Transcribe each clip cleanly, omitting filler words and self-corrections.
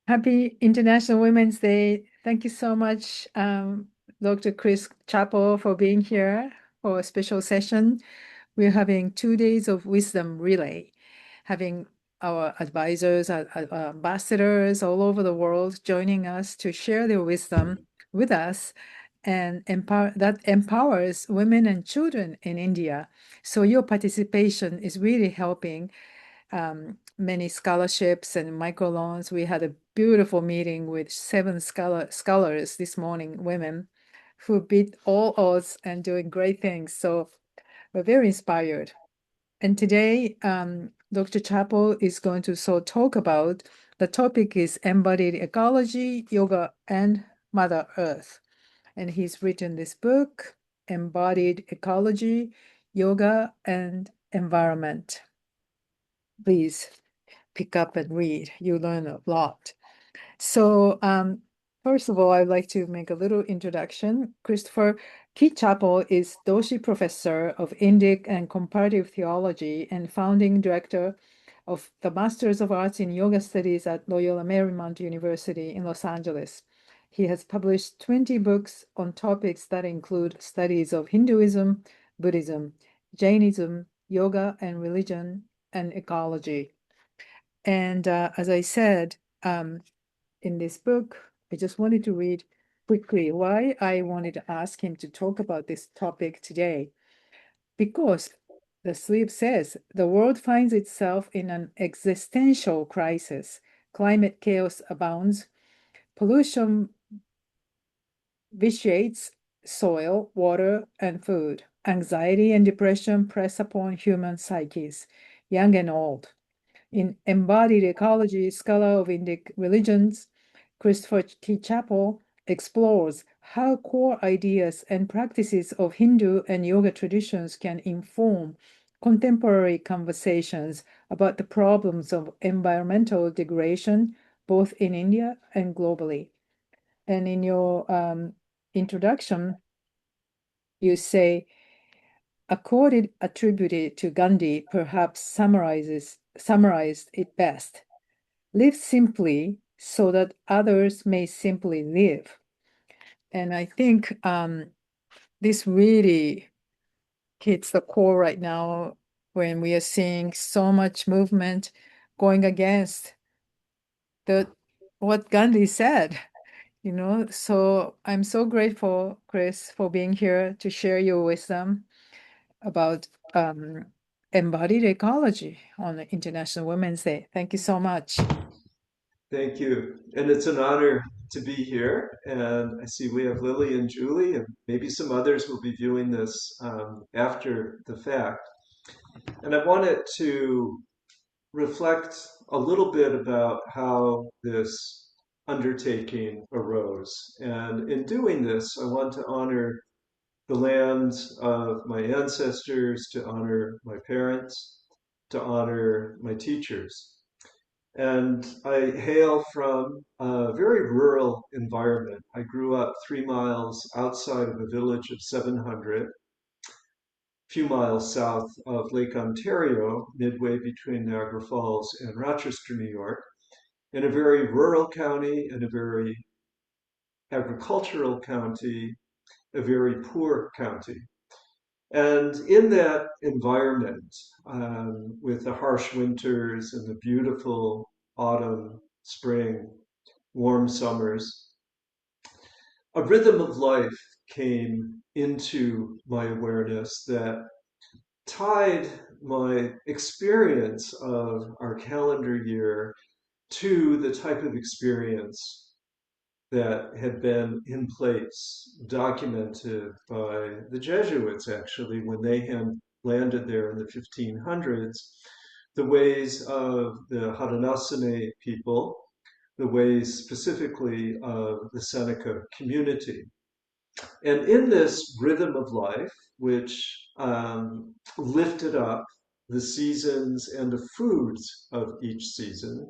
Happy International Women's Day. Thank you so much, Dr. Chris Chapple, for being here for a special session. We're having 2 days of wisdom relay, having our advisors, ambassadors all over the world joining us to share their wisdom with us and that empowers women and children in India. So your participation is really helping many scholarships and microloans. We had a beautiful meeting with seven scholars this morning, women who beat all odds and doing great things. So we're very inspired. And today, Dr. Chapel is going to talk about the topic is embodied ecology, yoga, and Mother Earth. And he's written this book, Embodied Ecology, Yoga, and Environment. Please pick up and read. You learn a lot. So, first of all, I'd like to make a little introduction. Christopher Keith Chapel is Doshi Professor of Indic and Comparative Theology and founding director of the Masters of Arts in Yoga Studies at Loyola Marymount University in Los Angeles. He has published 20 books on topics that include studies of Hinduism, Buddhism, Jainism, yoga and religion, and ecology. And as I said, in this book, I just wanted to read quickly why I wanted to ask him to talk about this topic today. Because the sleep says the world finds itself in an existential crisis. Climate chaos abounds, pollution vitiates soil, water, and food. Anxiety and depression press upon human psyches, young and old. In Embodied Ecology, scholar of Indic religions, Christopher T. Chapel explores how core ideas and practices of Hindu and yoga traditions can inform contemporary conversations about the problems of environmental degradation, both in India and globally. And in your introduction, you say, a quote attributed to Gandhi perhaps summarized it best. Live simply so that others may simply live. And I think this really hits the core right now when we are seeing so much movement going against the what Gandhi said, you know. So I'm so grateful, Chris, for being here to share your wisdom about embodied ecology on International Women's Day. Thank you so much. Thank you. And it's an honor to be here. And I see we have Lily and Julie, and maybe some others will be viewing this after the fact. And I wanted to reflect a little bit about how this undertaking arose. And in doing this, I want to honor the lands of my ancestors, to honor my parents, to honor my teachers. And I hail from a very rural environment. I grew up 3 miles outside of a village of 700, a few miles south of Lake Ontario, midway between Niagara Falls and Rochester, New York, in a very rural county, in a very agricultural county, a very poor county. And in that environment, with the harsh winters and the beautiful autumn, spring, warm summers, a rhythm of life came into my awareness that tied my experience of our calendar year to the type of experience that had been in place, documented by the Jesuits actually when they had landed there in the 1500s, the ways of the Haudenosaunee people, the ways specifically of the Seneca community. And in this rhythm of life, which lifted up the seasons and the foods of each season,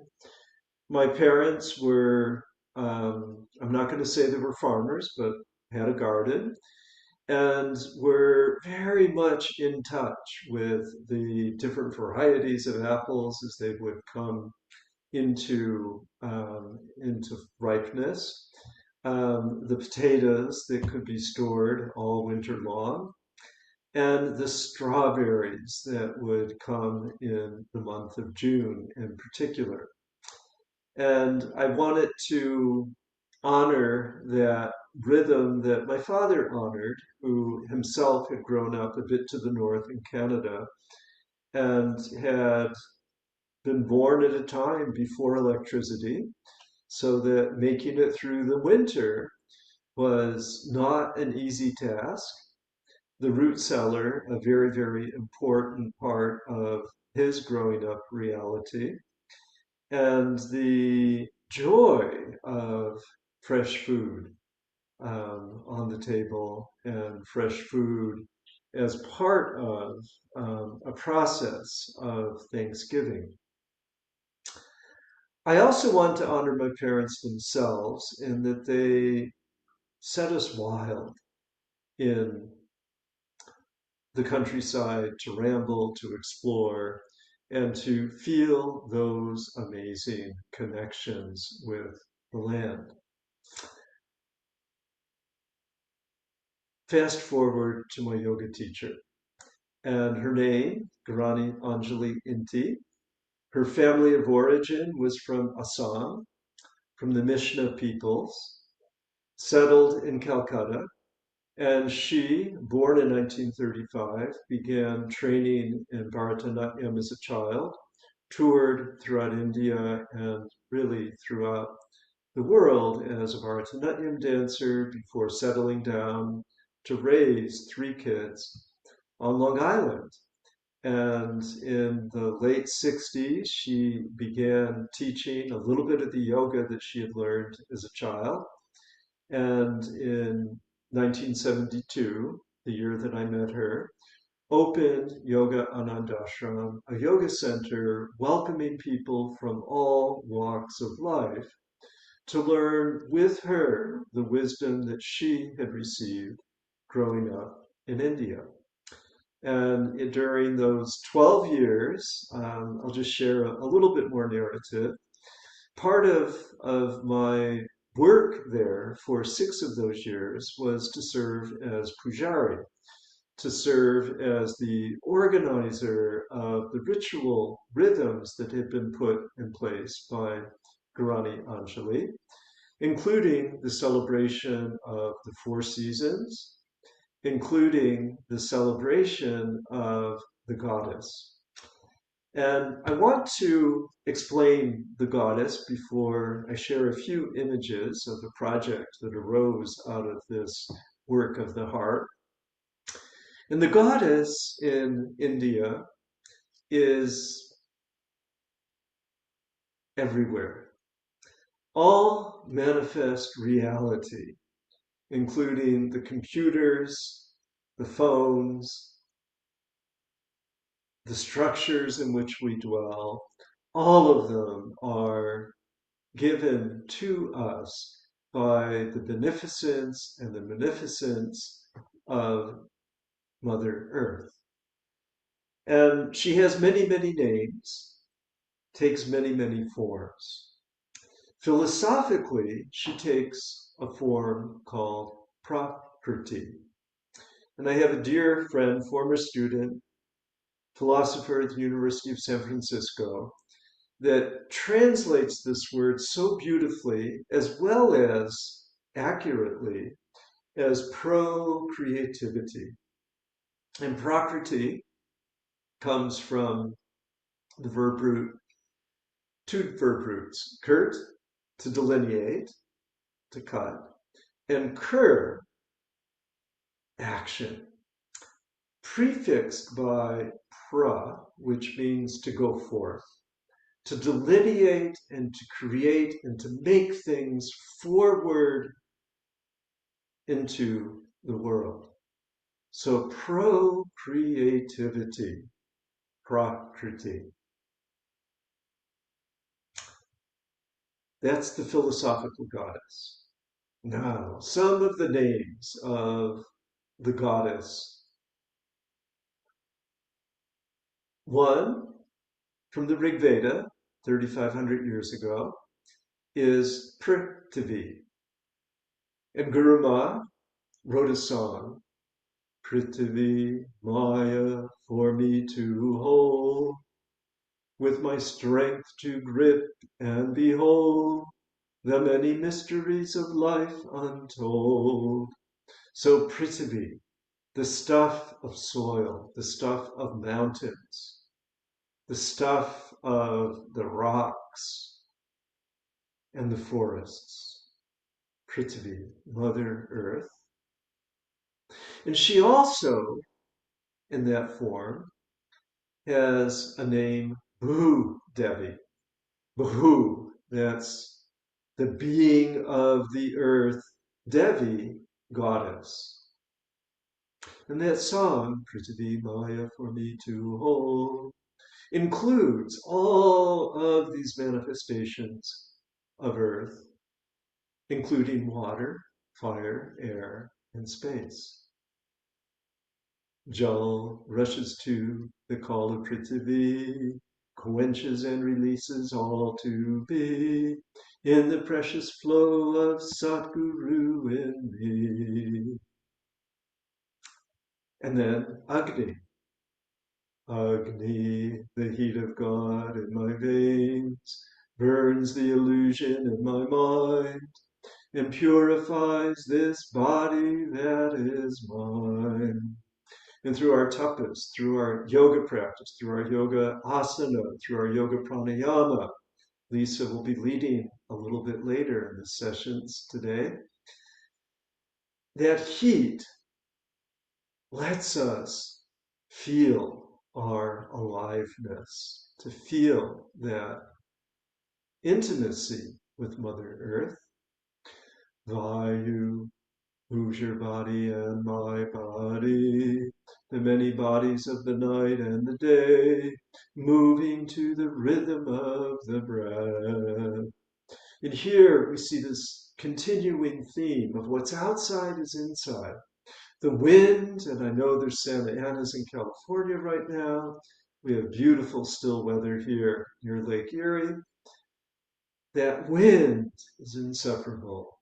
my parents were, I'm not going to say they were farmers, but had a garden and were very much in touch with the different varieties of apples as they would come into ripeness, the potatoes that could be stored all winter long, and the strawberries that would come in the month of June in particular. And I wanted to honor that rhythm that my father honored, who himself had grown up a bit to the north in Canada and had been born at a time before electricity, so that making it through the winter was not an easy task. The root cellar, a very, very important part of his growing up reality, and the joy of fresh food on the table and fresh food as part of a process of Thanksgiving. I also want to honor my parents themselves in that they set us wild in the countryside to ramble, to explore, and to feel those amazing connections with the land. Fast forward to my yoga teacher, and her name, Garani Anjali Inti. Her family of origin was from Assam, from the Mishna peoples, settled in Calcutta. And she, born in 1935, began training in Bharatanatyam as a child, toured throughout India and really throughout the world as a Bharatanatyam dancer before settling down to raise three kids on Long Island. And in the late 60s, she began teaching a little bit of the yoga that she had learned as a child. And in 1972, the year that I met her, opened Yoga Anandashram, a yoga center welcoming people from all walks of life to learn with her the wisdom that she had received growing up in India. And during those 12 years, I'll just share a little bit more narrative. Part of my work there for 6 of those years was to serve as pujari, to serve as the organizer of the ritual rhythms that had been put in place by Garani Anjali, including the celebration of the four seasons, including the celebration of the goddess. And I want to explain the goddess before I share a few images of the project that arose out of this work of the heart. And the goddess in India is everywhere. All manifest reality, including the computers, the phones, the structures in which we dwell, all of them are given to us by the beneficence and the munificence of Mother Earth. And she has many, many names, takes many, many forms. Philosophically, she takes a form called Prakriti. And I have a dear friend, former student, philosopher at the University of San Francisco, that translates this word so beautifully as well as accurately as procreativity. And Prakriti comes from the verb root, two verb roots, kurt, to delineate, to cut, and kur, action, prefixed by pra, which means to go forth, to delineate and to create and to make things forward into the world. So procreativity, prakriti. That's the philosophical goddess. Now, some of the names of the goddess. One, from the Rig Veda, 3,500 years ago, is Prithvi. And Guru Ma wrote a song, Prithvi Maya for me to hold, with my strength to grip and behold the many mysteries of life untold. So Prithvi, the stuff of soil, the stuff of mountains, the stuff of the rocks and the forests. Prithvi, Mother Earth. And she also, in that form, has a name, Bhu Devi. Bhu, that's the being of the earth, Devi, goddess. And that song, Prithvi Maya for me to hold, includes all of these manifestations of earth, including water, fire, air, and space. Jal rushes to the call of Prithvi, quenches and releases all to be in the precious flow of Satguru in me. And then Agni. Agni, the heat of God in my veins, burns the illusion in my mind and purifies this body that is mine. And through our tapas, through our yoga practice, through our yoga asana, through our yoga pranayama, Lisa will be leading a little bit later in the sessions today. That heat lets us feel our aliveness, to feel that intimacy with Mother Earth. Vayu, who's your body and my body, the many bodies of the night and the day, moving to the rhythm of the breath. And here we see this continuing theme of what's outside is inside. The wind, and I know there's Santa Ana's in California right now. We have beautiful still weather here near Lake Erie. That wind is inseparable,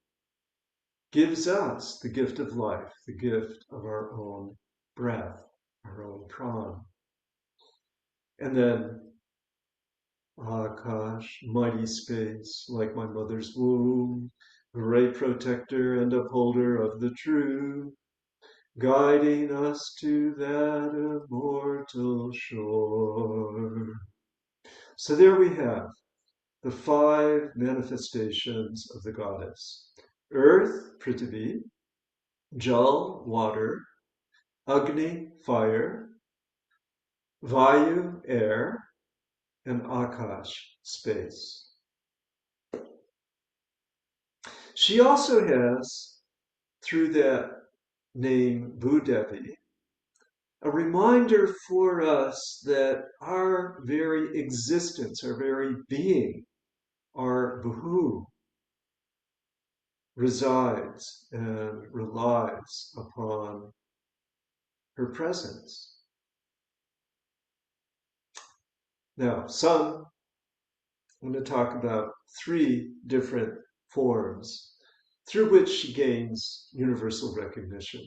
gives us the gift of life, the gift of our own breath, our own prana. And then Akash, mighty space, like my mother's womb, great protector and upholder of the truth, guiding us to that immortal shore. So there we have the 5 manifestations of the goddess. Earth, Prithvi, Jal, water, Agni, fire, Vayu, air, and Akash, space. She also has, through that name Bhudevi, a reminder for us that our very existence, our very being, our Bhu, resides and relies upon her presence. Now, I'm going to talk about 3 different forms through which she gains universal recognition.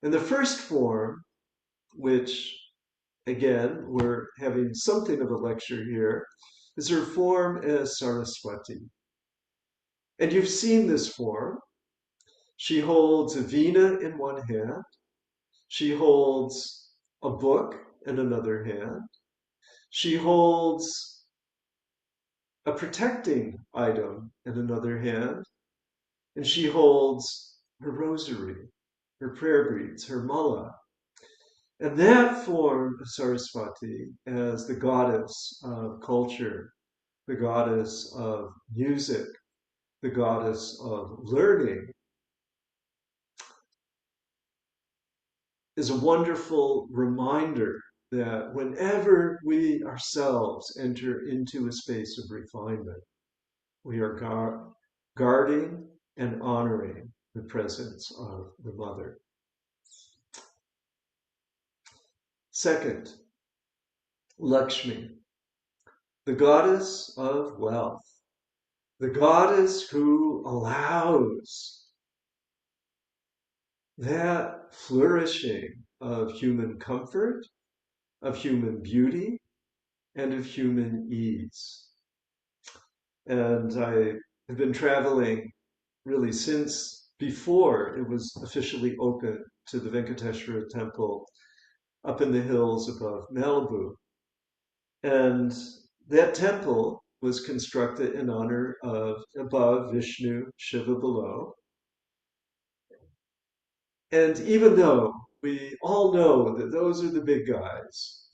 And the first form, which again, we're having something of a lecture here, is her form as Saraswati. And you've seen this form. She holds a veena in one hand. She holds a book in another hand. She holds a protecting item in another hand. And she holds her rosary, her prayer beads, her mala. And that form of Saraswati as the goddess of culture, the goddess of music, the goddess of learning, is a wonderful reminder that whenever we ourselves enter into a space of refinement, we are guarding and honoring the presence of the Mother. Second, Lakshmi. the goddess of wealth, the goddess who allows that flourishing of human comfort, of human beauty, and of human ease. And I have been traveling really since before it was officially open to the Venkateshwara temple up in the hills above Malibu. And that temple was constructed in honor of above Vishnu, Shiva below. And even though we all know that those are the big guys,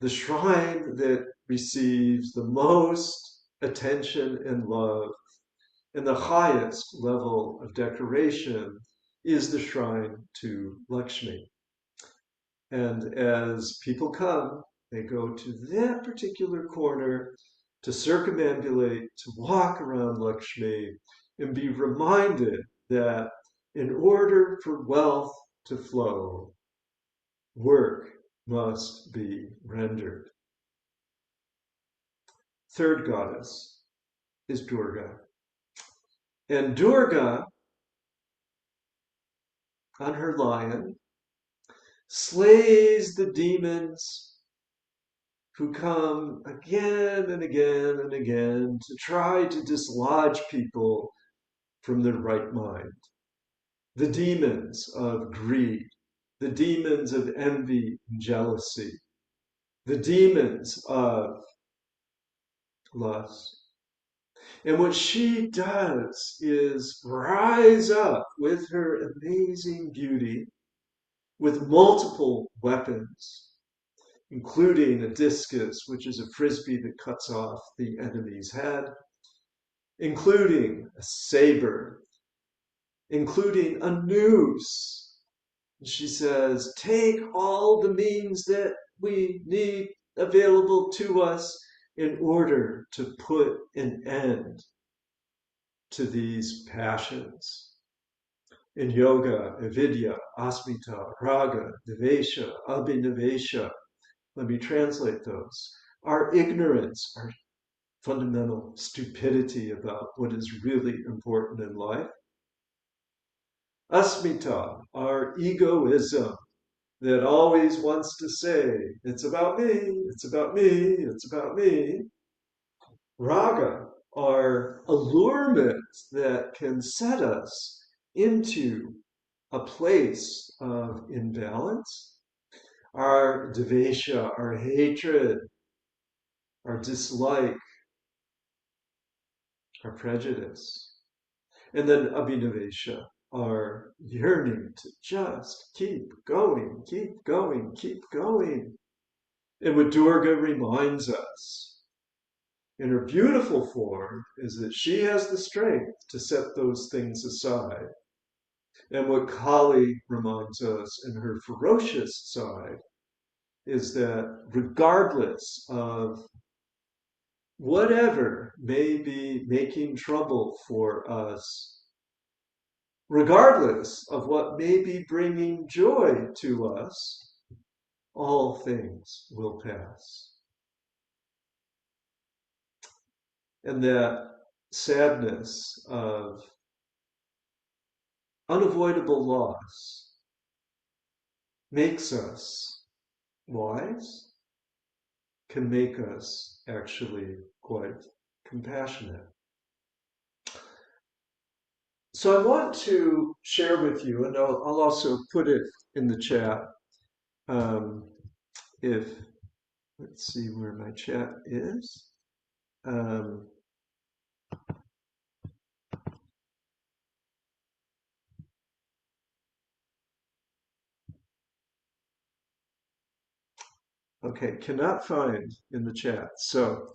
the shrine that receives the most attention and love and the highest level of decoration is the shrine to Lakshmi. And as people come, they go to that particular corner to circumambulate, to walk around Lakshmi, and be reminded that in order for wealth to flow, work must be rendered. Third goddess is Durga. And Durga, on her lion, slays the demons who come again and again and again to try to dislodge people from their right mind. The demons of greed, the demons of envy and jealousy, the demons of lust. And what she does is rise up with her amazing beauty with multiple weapons, including a discus, which is a frisbee that cuts off the enemy's head, including a saber, including a noose. She says, take all the means that we need available to us in order to put an end to these passions. In yoga, avidya, asmita, raga, devesha, abhinavesha, let me translate those. Our ignorance, our fundamental stupidity about what is really important in life. Asmita, our egoism that always wants to say, it's about me, it's about me, it's about me. Raga, our allurement that can set us into a place of imbalance. Our devesha, our hatred, our dislike, our prejudice. And then abhinavesha, our yearning to just keep going, keep going, keep going. And what Durga reminds us in her beautiful form is that she has the strength to set those things aside. And what Kali reminds us in her ferocious side is that regardless of whatever may be making trouble for us, regardless of what may be bringing joy to us, all things will pass. And that sadness of unavoidable loss makes us wise, can make us actually quite compassionate. So I want to share with you, and I'll also put it in the chat. If let's see where my chat is. Um, okay, cannot find in the chat. So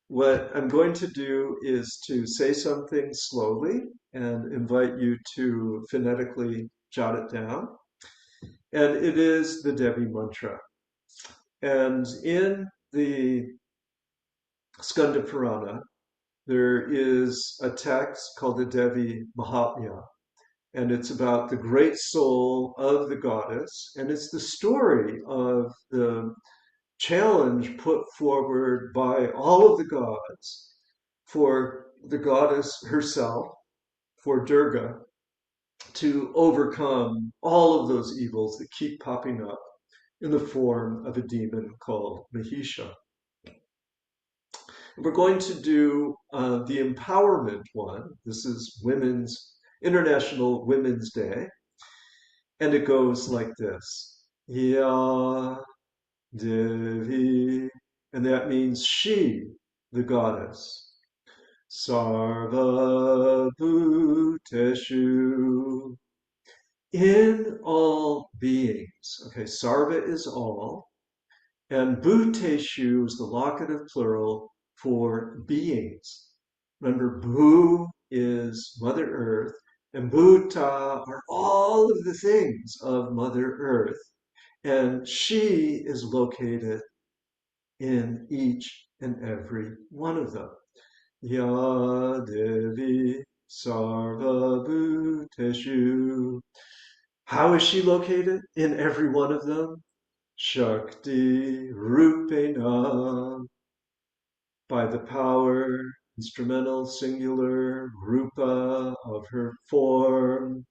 what I'm going to do is to say something slowly and invite you to phonetically jot it down. And it is the Devi Mantra. And in the Skanda Purana, there is a text called the Devi Mahatmya. And it's about the great soul of the goddess. And it's the story of the challenge put forward by all of the gods for the goddess herself, for Durga, to overcome all of those evils that keep popping up in the form of a demon called Mahisha. We're going to do the empowerment one. This is International Women's Day. And it goes like this. Ya Devi, and that means she, the goddess. Sarva Bhuteshu, in all beings. Okay, Sarva is all, and Bhuteshu is the locative plural for beings. Remember, Bhu is Mother Earth, and Bhuta are all of the things of Mother Earth. And she is located in each and every one of them. Ya Devi Sarva Bhuteshu. How is she located in every one of them? Shakti Rupena, by the power, instrumental, singular, rupa, of her form.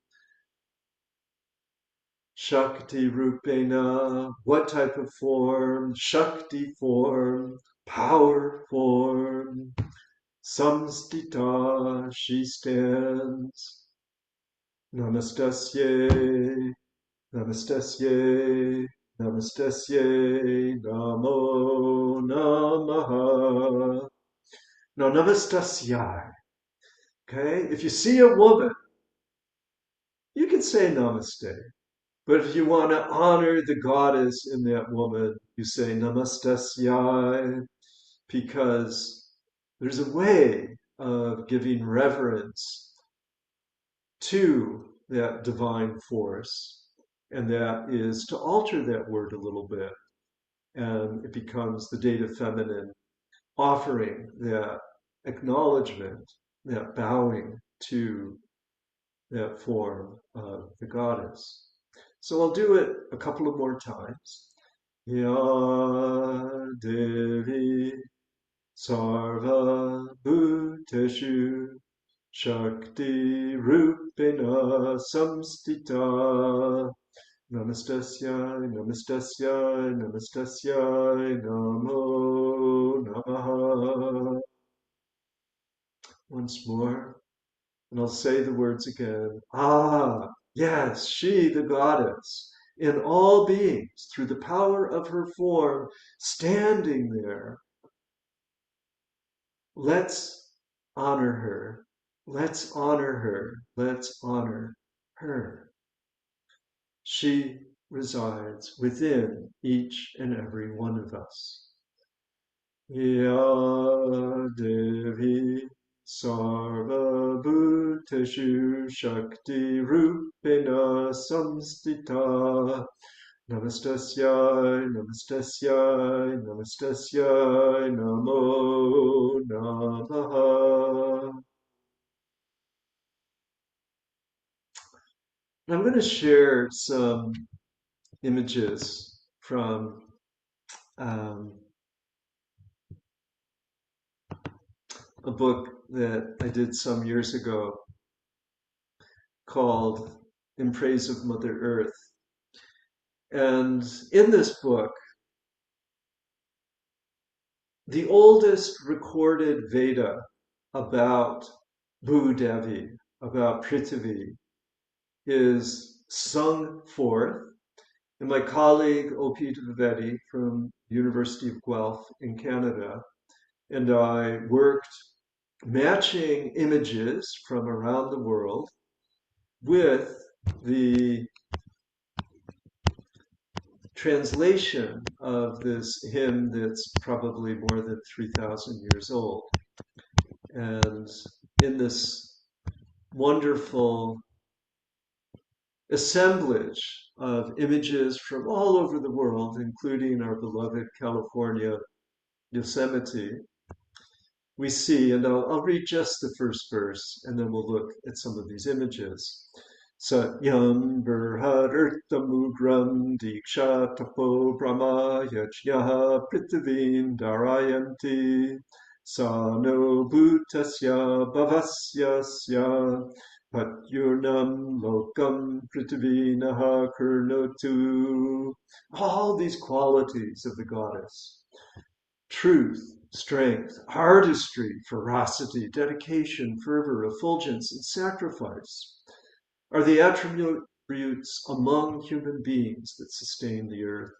Shakti Rupena, what type of form? Shakti form, power form. Samstita, she stands. Namastasye, Namastasye, Namastasye, Namo Namaha. Now, Namastasyai. Okay? If you see a woman, you can say Namaste. But if you want to honor the goddess in that woman, you say Namastasyai, because there's a way of giving reverence to that divine force, and that is to alter that word a little bit. And it becomes the dative feminine, offering that acknowledgement, that bowing to that form of the goddess. So I'll do it a couple of more times. Ya Devi Sarva Bhuteshu Shakti Rupena Samstita Namastasyai, Namastasyai, Namastasyai, Namo Namaha. Once more, and I'll say the words again. Ah, yes, she, the goddess, in all beings, through the power of her form, standing there. Let's honor her. Let's honor her. Let's honor her. She resides within each and every one of us. Ya Devi Sarva Bhuteshu Shakti Rupena Samstita Namastasyai, Namastasyai, Namastasyai, Namo Namaha. I'm going to share some images from a book that I did some years ago called In Praise of Mother Earth. And in this book, the oldest recorded Veda about Bhudevi, about Prithvi, is sung forth. And my colleague O.P. Dwivedi from University of Guelph in Canada and I worked matching images from around the world with the translation of this hymn that's probably more than 3,000 years old. And in this wonderful assemblage of images from all over the world, including our beloved California Yosemite, we see, and I'll read just the first verse, and then we'll look at some of these images. Satyam Berhadirtamugram Diksha Tapo Brahma Yajnaha Prithivim Darayanti Sano Bhutasya Bhavasyasya Patyurnam Lokam Prithivinaha Kurnotu. All these qualities of the goddess: truth, strength, artistry, ferocity, dedication, fervor, effulgence, and sacrifice are the attributes among human beings that sustain the earth.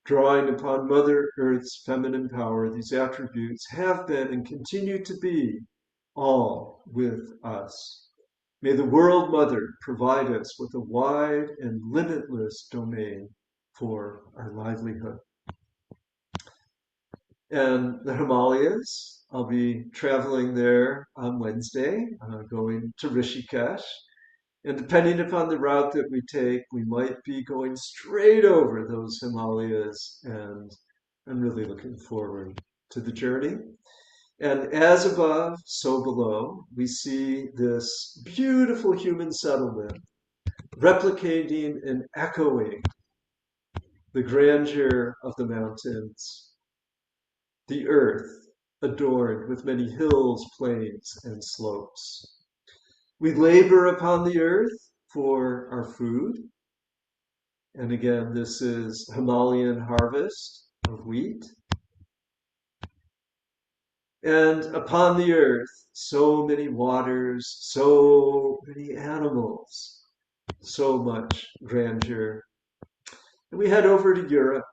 Drawing upon Mother Earth's feminine power, these attributes have been and continue to be all with us. May the World Mother provide us with a wide and limitless domain for our livelihood. And the Himalayas, I'll be traveling there on Wednesday, going to Rishikesh. And depending upon the route that we take, we might be going straight over those Himalayas. And I'm really looking forward to the journey. And as above, so below, we see this beautiful human settlement replicating and echoing the grandeur of the mountains, the earth adorned with many hills, plains, and slopes. We labor upon the earth for our food. And again, this is Himalayan harvest of wheat. And upon the earth, so many waters, so many animals, so much grandeur. And we head over to Europe,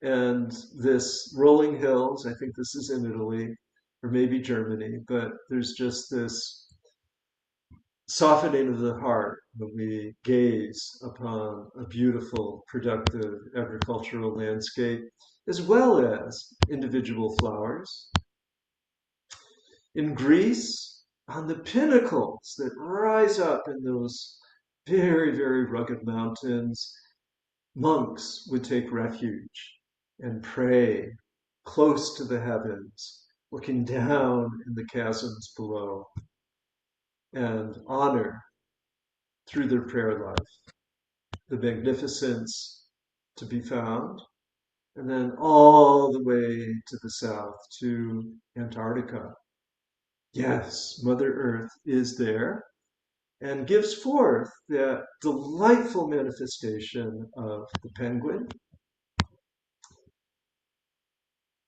and this rolling hills, I think this is in Italy, or maybe Germany, but there's just this softening of the heart when we gaze upon a beautiful, productive agricultural landscape, as well as individual flowers. In Greece, on the pinnacles that rise up in those very, very rugged mountains, monks would take refuge and pray close to the heavens, looking down in the chasms below, and honor through their prayer life the magnificence to be found, and then all the way to the south to Antarctica. Yes, Mother Earth is there and gives forth that delightful manifestation of the penguin.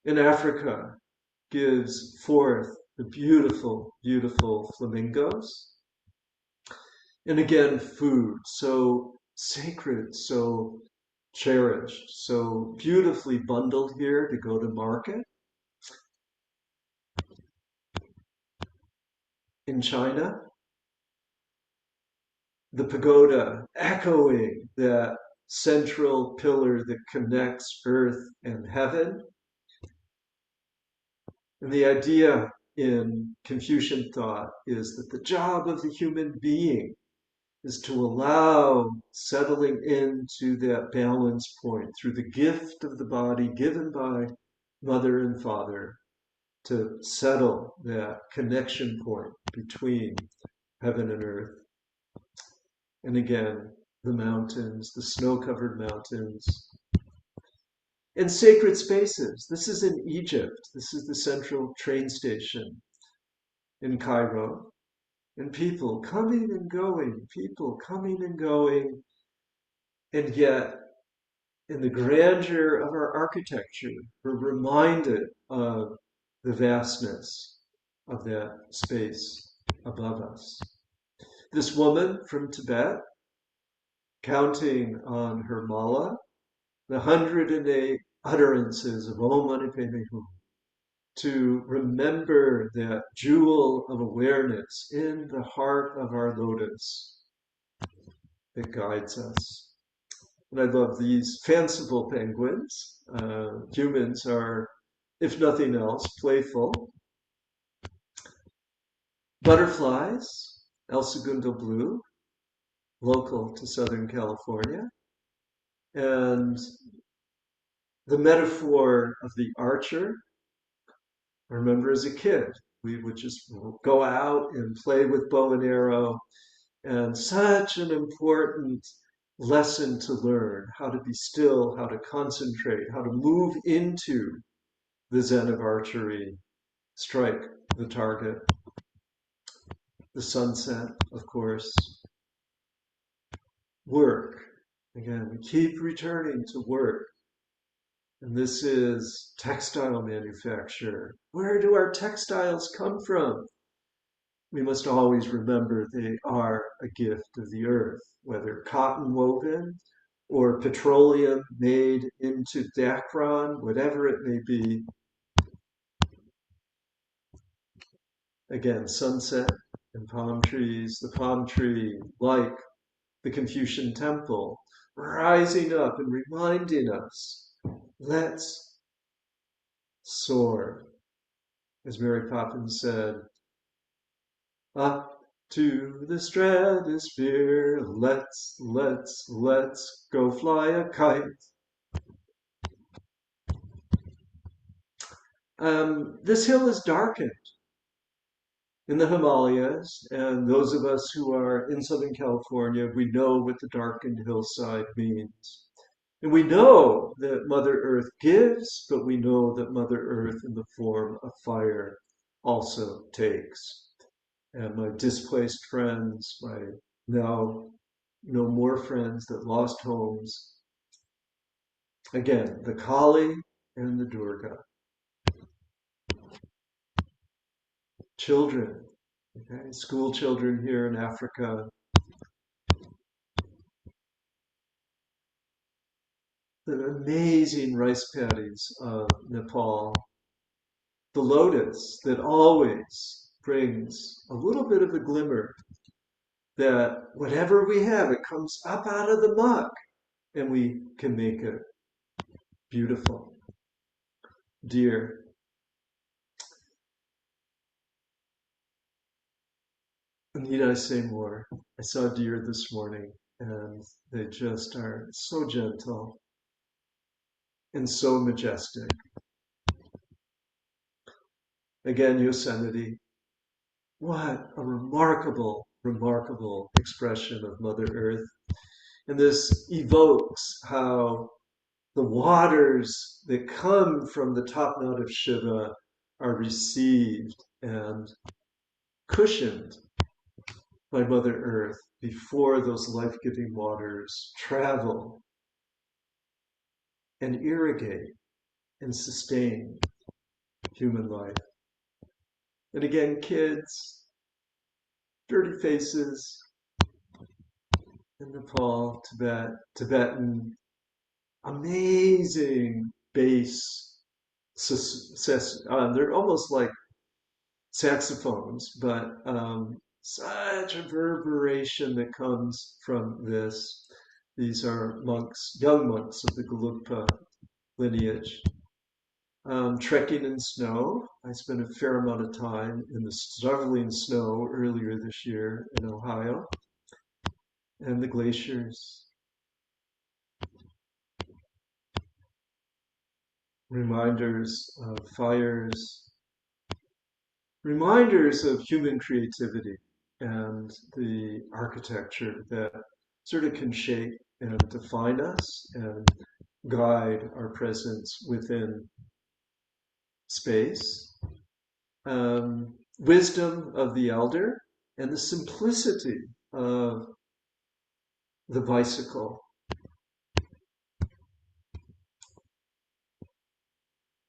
In Africa, gives forth the beautiful, beautiful flamingos. And again, food, so sacred, so cherished, so beautifully bundled here to go to market. In China, the pagoda echoing that central pillar that connects earth and heaven. And the idea in Confucian thought is that the job of the human being is to allow settling into that balance point through the gift of the body given by mother and father to settle that connection point between heaven and earth. And again, the mountains, the snow-covered mountains, and sacred spaces. This is in Egypt. This is the central train station in Cairo. And people coming and going, people coming and going. And yet, in the grandeur of our architecture, we're reminded of the vastness of that space above us. This woman from Tibet, counting on her mala, the 108 utterances of Om Mani Padme Hum, to remember that jewel of awareness in the heart of our lotus that guides us. And I love these fanciful penguins. Humans are, if nothing else, playful. Butterflies, El Segundo blue, local to Southern California. And the metaphor of the archer, I remember as a kid, we would just go out and play with bow and arrow. And such an important lesson to learn, how to be still, how to concentrate, how to move into the Zen of archery, strike the target, the sunset, of course, work. Again, we keep returning to work. And this is textile manufacture. Where do our textiles come from? We must always remember they are a gift of the earth, whether cotton woven or petroleum made into dacron, whatever it may be. Again, sunset and palm trees, the palm tree, like the Confucian temple, rising up and reminding us, let's soar. As Mary Poppins said, up to the stratosphere, let's go fly a kite. This hill is darkened in the Himalayas, and those of us who are in Southern California, we know what the darkened hillside means. And we know that Mother Earth gives, but we know that Mother Earth in the form of fire also takes. And my displaced friends, my now no more friends that lost homes, again, the Kali and the Durga. Children, okay, school children here in Africa, the amazing rice paddies of Nepal, the lotus that always brings a little bit of a glimmer that whatever we have, it comes up out of the muck and we can make it beautiful. Dear, need I say more? I saw deer this morning and they just are so gentle and so majestic. Again, Yosemite. What a remarkable, remarkable expression of Mother Earth. And this evokes how the waters that come from the top knot of Shiva are received and cushioned by Mother Earth before those life-giving waters travel and irrigate and sustain human life. And again, kids, dirty faces in Nepal, Tibet, Tibetan, amazing bass. They're almost like saxophones, but such a reverberation that comes from this. These are monks, young monks of the Gelugpa lineage. Trekking in snow. I spent a fair amount of time in the shoveling snow earlier this year in Ohio. And the glaciers. Reminders of fires. Reminders of human creativity and the architecture that sort of can shape and define us and guide our presence within space. Wisdom of the elder and the simplicity of the bicycle.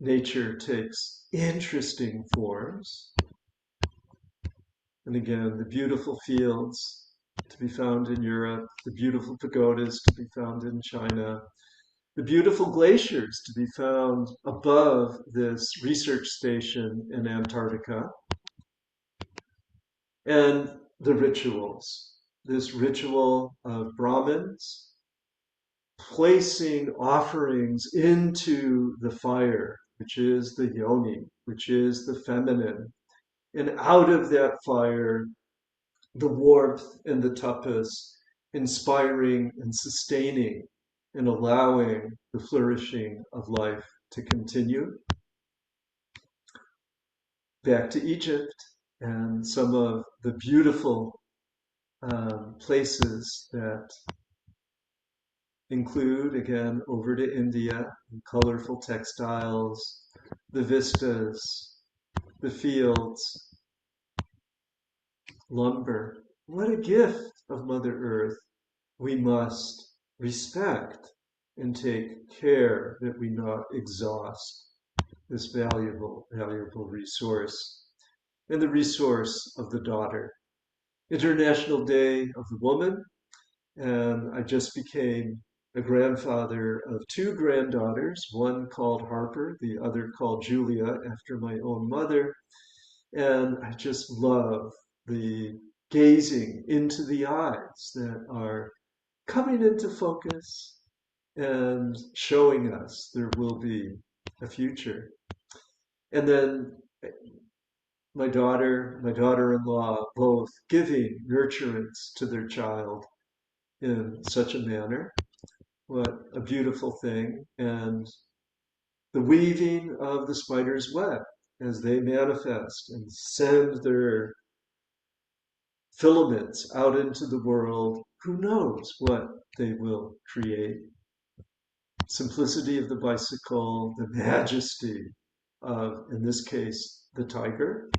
Nature takes interesting forms. And again, the beautiful fields to be found in Europe, the beautiful pagodas to be found in China, the beautiful glaciers to be found above this research station in Antarctica, and the rituals. This ritual of Brahmins placing offerings into the fire, which is the yoni, which is the feminine. And out of that fire, the warmth and the tapas, inspiring and sustaining and allowing the flourishing of life to continue. Back to Egypt and some of the beautiful places that include, again, over to India, colorful textiles, the vistas, the fields, lumber. What a gift of Mother Earth. We must respect and take care that we not exhaust this valuable, valuable resource and the resource of the daughter. International Day of the Woman, and I just became a grandfather of two granddaughters, one called Harper, the other called Julia, after my own mother. And I just love the gazing into the eyes that are coming into focus and showing us there will be a future. And then my daughter-in-law, both giving nurturance to their child in such a manner. What a beautiful thing. And the weaving of the spider's web as they manifest and send their filaments out into the world, who knows what they will create. Simplicity of the bicycle, the majesty of, in this case, the tiger,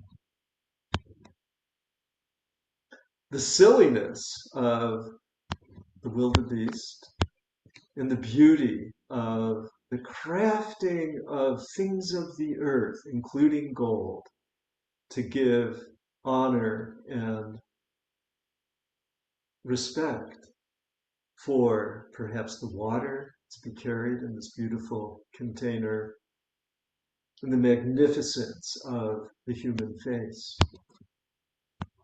the silliness of the wildebeest, and the beauty of the crafting of things of the earth, including gold, to give honor and respect for perhaps the water to be carried in this beautiful container, and the magnificence of the human face,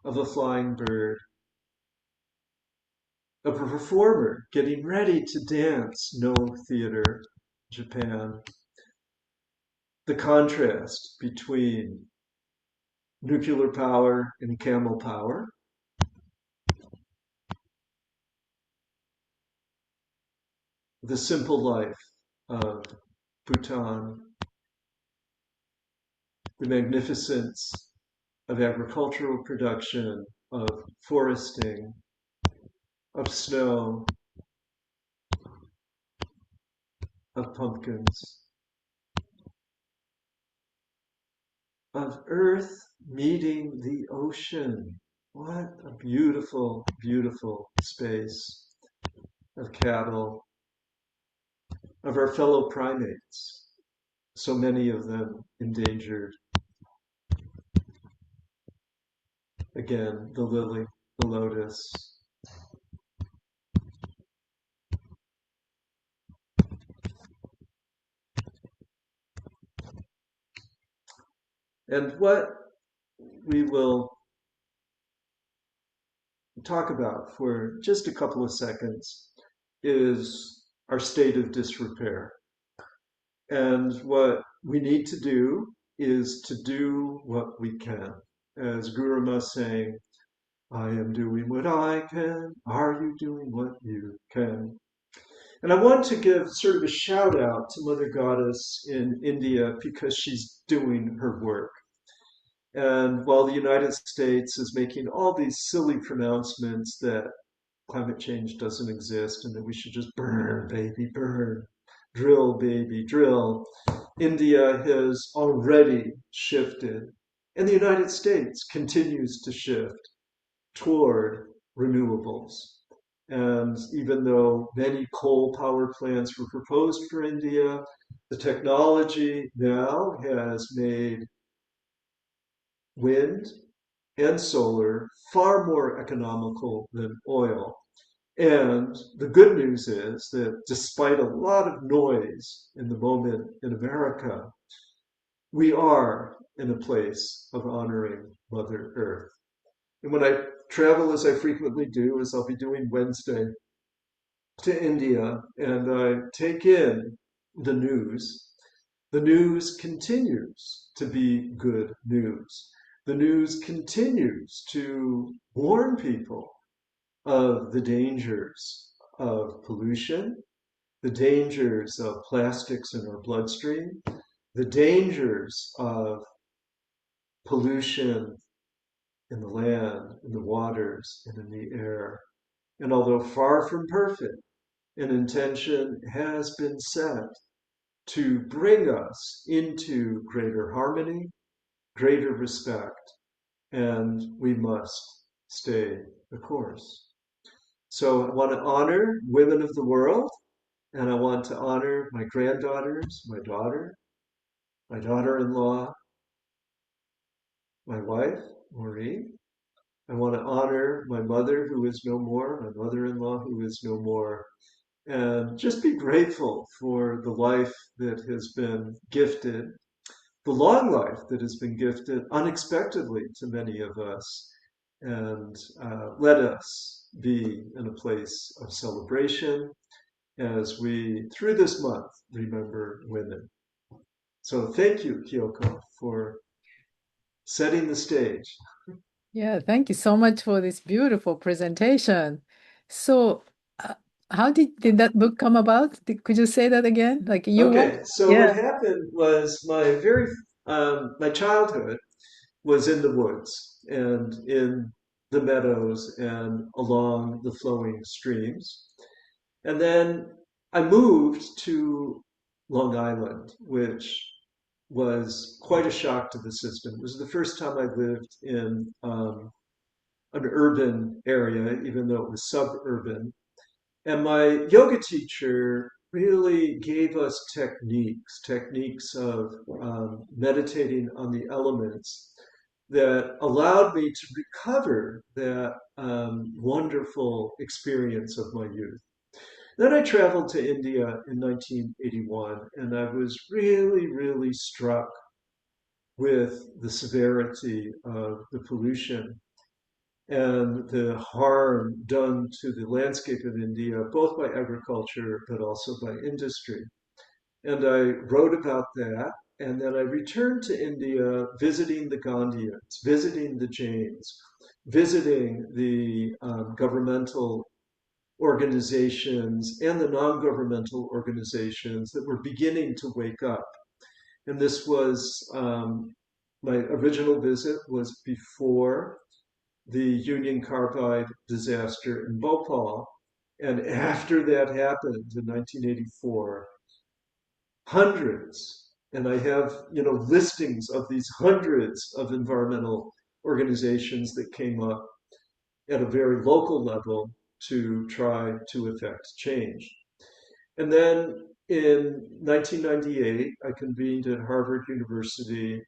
of a flying bird, of a performer getting ready to dance, no theater, Japan. The contrast between nuclear power and camel power, the simple life of Bhutan, the magnificence of agricultural production, of foresting, of snow, of pumpkins, of earth meeting the ocean. What a beautiful, beautiful space, of cattle, of our fellow primates, so many of them endangered. Again, the lily, the lotus. And what we will talk about for just a couple of seconds is our state of disrepair. And what we need to do is to do what we can. As Guru Ma saying, I am doing what I can. Are you doing what you can? And I want to give sort of a shout out to Mother Goddess in India because she's doing her work. And while the United States is making all these silly pronouncements that climate change doesn't exist and that we should just burn, baby, burn, drill, baby, drill, India has already shifted. And the United States continues to shift toward renewables. And even though many coal power plants were proposed for India, the technology now has made wind and solar far more economical than oil. And the good news is that despite a lot of noise in the moment in America, we are in a place of honoring Mother Earth. And when I travel, as I frequently do, as I'll be doing Wednesday, to India, and I take in the news continues to be good news. The news continues to warn people of the dangers of pollution, the dangers of plastics in our bloodstream, the dangers of pollution in the land, in the waters, and in the air. And although far from perfect, an intention has been set to bring us into greater harmony, greater respect, and we must stay the course. So I want to honor women of the world, and I want to honor my granddaughters, my daughter in law, my wife, Maureen. I want to honor my mother who is no more, my mother in law who is no more, and just be grateful for the life that has been gifted, the long life that has been gifted unexpectedly to many of us. And let us be in a place of celebration as we, through this month, remember women. So thank you, Kyoko, for setting the stage. Yeah, thank you so much for this beautiful presentation. So, how did that book come about? Could you say that again? Like you want? Okay, so what Yeah. happened was my childhood was in the woods and in the meadows and along the flowing streams. And then I moved to Long Island, which was quite a shock to the system. It was the first time I lived in an urban area, even though it was suburban. And my yoga teacher really gave us techniques of meditating on the elements that allowed me to recover that wonderful experience of my youth. Then I traveled to India in 1981, and I was really, really struck with the severity of the pollution and the harm done to the landscape of India, both by agriculture but also by industry. And I wrote about that. And then I returned to India visiting the Gandhians, visiting the Jains, visiting the governmental organizations and the non governmental organizations that were beginning to wake up. And this was my original visit was before the Union Carbide disaster in Bhopal. And after that happened in 1984, hundreds, and I have, listings of these hundreds of environmental organizations that came up at a very local level to try to effect change. And then in 1998, I convened at Harvard University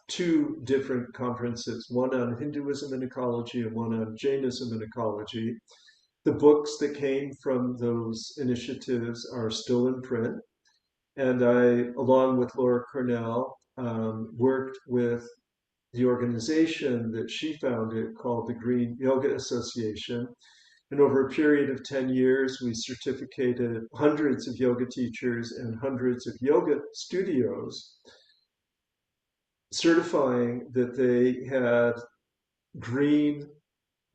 two different conferences, one on Hinduism and ecology and one on Jainism and ecology. The books that came from those initiatives are still in print. And I, along with Laura Cornell, worked with the organization that she founded called the Green Yoga Association. And over a period of 10 years, we certificated hundreds of yoga teachers and hundreds of yoga studios, certifying that they had green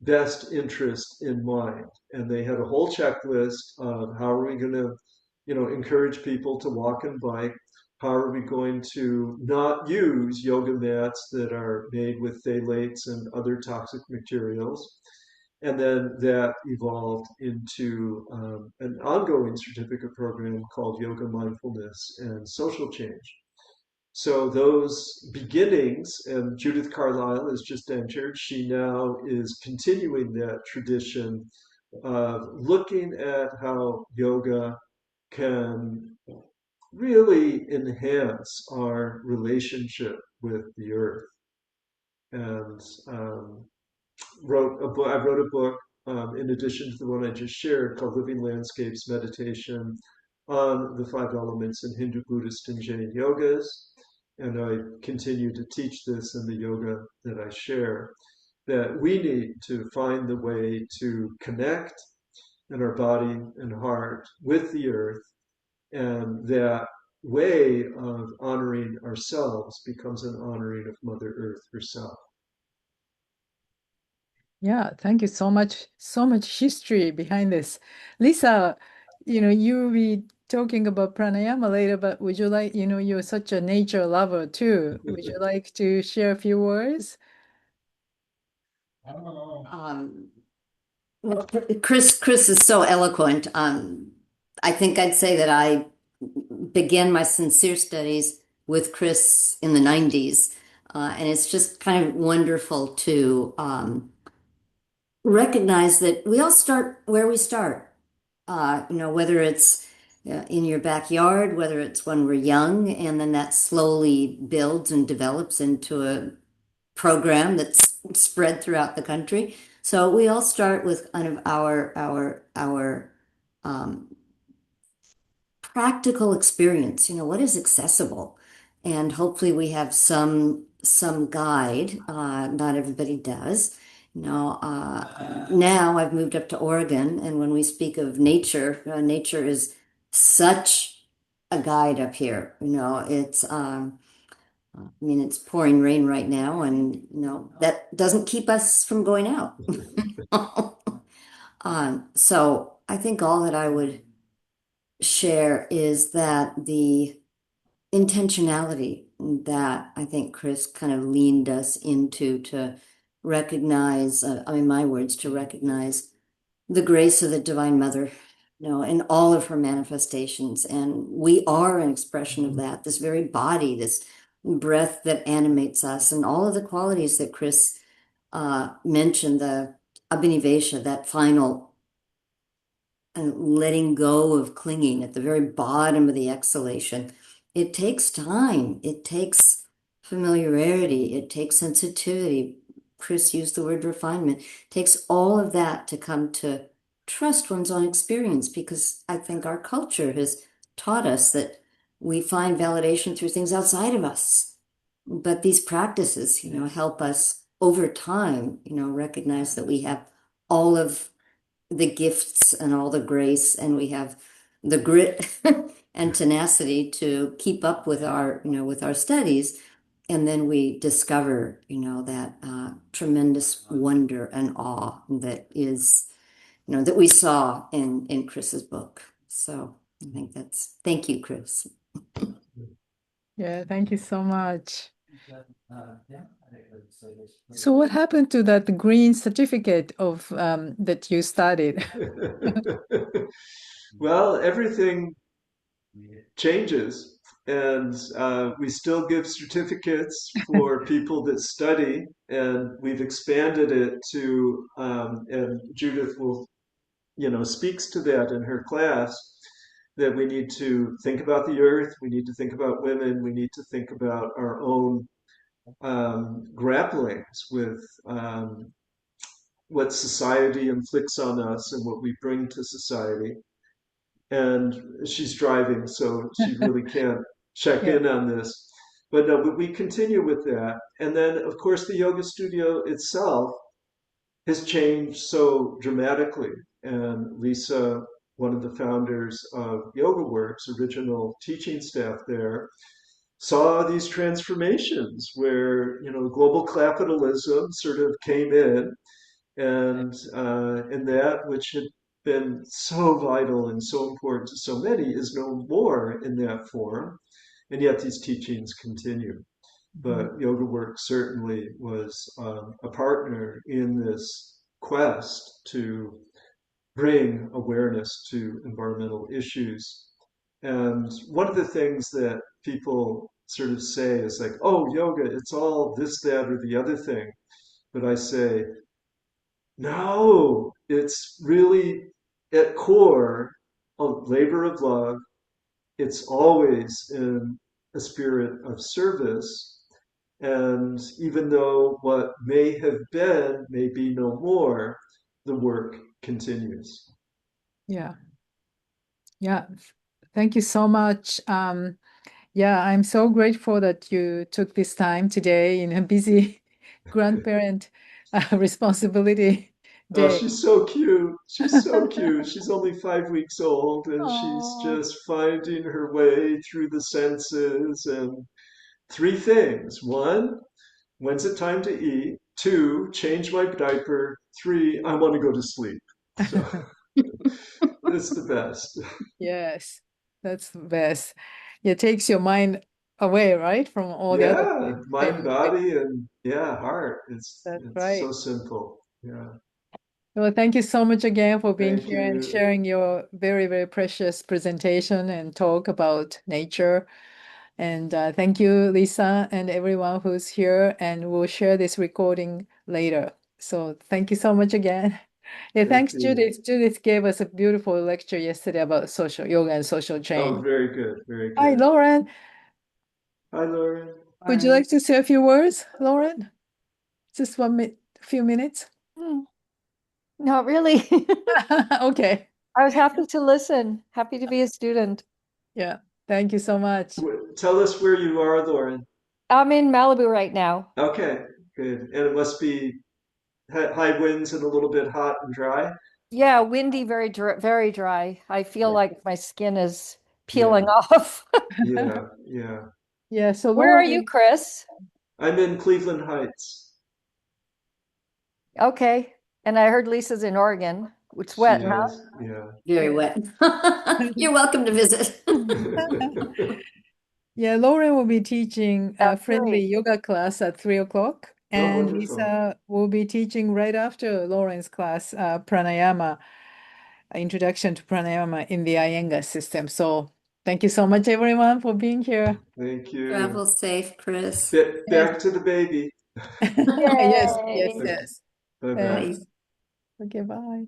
best interest in mind. And they had a whole checklist of how are we going to, encourage people to walk and bike? How are we going to not use yoga mats that are made with phthalates and other toxic materials? And then that evolved into an ongoing certificate program called Yoga Mindfulness and Social Change. So those beginnings, and Judith Carlisle has just entered, she now is continuing that tradition of looking at how yoga can really enhance our relationship with the earth. And I wrote a book in addition to the one I just shared called Living Landscapes Meditation on the five elements in Hindu, Buddhist, and Jain yogas. And I continue to teach this in the yoga that I share, that we need to find the way to connect in our body and heart with the earth. And that way of honoring ourselves becomes an honoring of Mother Earth herself. Yeah, thank you so much. So much history behind this. Lisa, you'll be talking about pranayama later, but would you like, you're such a nature lover too. Would you like to share a few words? Um, well, Chris is so eloquent. I think I'd say that I began my sincere studies with Chris in the 90s. And it's just kind of wonderful to recognize that we all start where we start. Whether it's in your backyard, whether it's when we're young, and then that slowly builds and develops into a program that's spread throughout the country. So we all start with kind of our practical experience. What is accessible, and hopefully we have some guide. Not everybody does. Now I've moved up to Oregon, and when we speak of nature, nature is such a guide up here. I mean, it's pouring rain right now, and that doesn't keep us from going out. So I think all that I would share is that the intentionality that I think Chris kind of leaned us into to recognize, I mean, my words, to recognize the grace of the Divine Mother, in all of her manifestations. And we are an expression of that, this very body, this breath that animates us, and all of the qualities that Chris mentioned, the abhinivesha, that final and letting go of clinging at the very bottom of the exhalation. It takes time. It takes familiarity. It takes sensitivity. Chris used the word refinement. It takes all of that to come to trust one's own experience, because I think our culture has taught us that we find validation through things outside of us. But these practices, help us over time, recognize that we have all of the gifts and all the grace, and we have the grit and tenacity to keep up with our studies. And then we discover, that tremendous wonder and awe that is, that we saw in Chris's book. So I think thank you, Chris. Yeah, thank you so much. So what happened to that green certificate of that you studied? Well, everything changes, and we still give certificates for people that study, and we've expanded it to, and Judith will, speaks to that in her class, that we need to think about the earth, we need to think about women, we need to think about our own grapplings with what society inflicts on us and what we bring to society. And she's driving, so she really can't check Yeah. in on this. But no, but we continue with that. And then, of course, the yoga studio itself has changed so dramatically. And Lisa, one of the founders of Yoga Works, original teaching staff there, saw these transformations where global capitalism sort of came in, and that which had been so vital and so important to so many is no more in that form, and yet these teachings continue. Mhm. But Yoga Work certainly was a partner in this quest to bring awareness to environmental issues. And one of the things that people sort of say is like, oh, yoga, it's all this, that, or the other thing. But I say, no, it's really at core a labor of love. It's always in a spirit of service. And even though what may have been may be no more, the work continues. Yeah. Yeah. Thank you so much. Yeah, I'm so grateful that you took this time today in a busy grandparent responsibility Oh, day. she's so cute. She's so cute. She's only 5 weeks old and she's Oh, just finding her way through the senses. And three things: one, when's it time to eat? Two, change my diaper. Three, I want to go to sleep. So it's the best. yes, that's the best. It takes your mind away, right, from all the other Yeah, things. mind, And body, and yeah, heart. that's It's so right. simple. Yeah. Well, thank you so much again for being Thank here and you. sharing your very, very precious presentation and talk about nature. And thank you, Lisa, and everyone who's here. And we'll share this recording later. So thank you so much again. Yeah, Thank thanks, you. Judith. Judith gave us a beautiful lecture yesterday about social yoga and social Oh, change. very good. Very Hi, good. Lauren. Hi, Lauren. Would you Lauren. like to say a few words, Lauren? Just few minutes. Hmm, Not really. Okay. I was happy to listen, happy to be a student. Yeah. Thank you so much. Tell us where you are, Lauren. I'm in Malibu right now. Okay, good. And it must be high winds and a little bit hot and dry. Yeah, windy, very dry. I feel like my skin is peeling Yeah, off. yeah, yeah. Yeah, so Where are Lauren you, will Chris? I'm in Cleveland Heights. Okay. And I heard Lisa's in Oregon. It's She wet, huh? is, yeah. Very wet. You're welcome to visit. Yeah, Lauren will be teaching a That's friendly great. yoga class at 3 o'clock, Oh, and wonderful. Lisa will be teaching right after Lauren's class, pranayama, introduction to pranayama in the Iyengar system. So thank you so much, everyone, for being here. Thank you. Travel safe, Chris. Yes, Back to the baby. yes, yes, Yay. yes. Bye bye. Bye. Thanks. Okay, bye.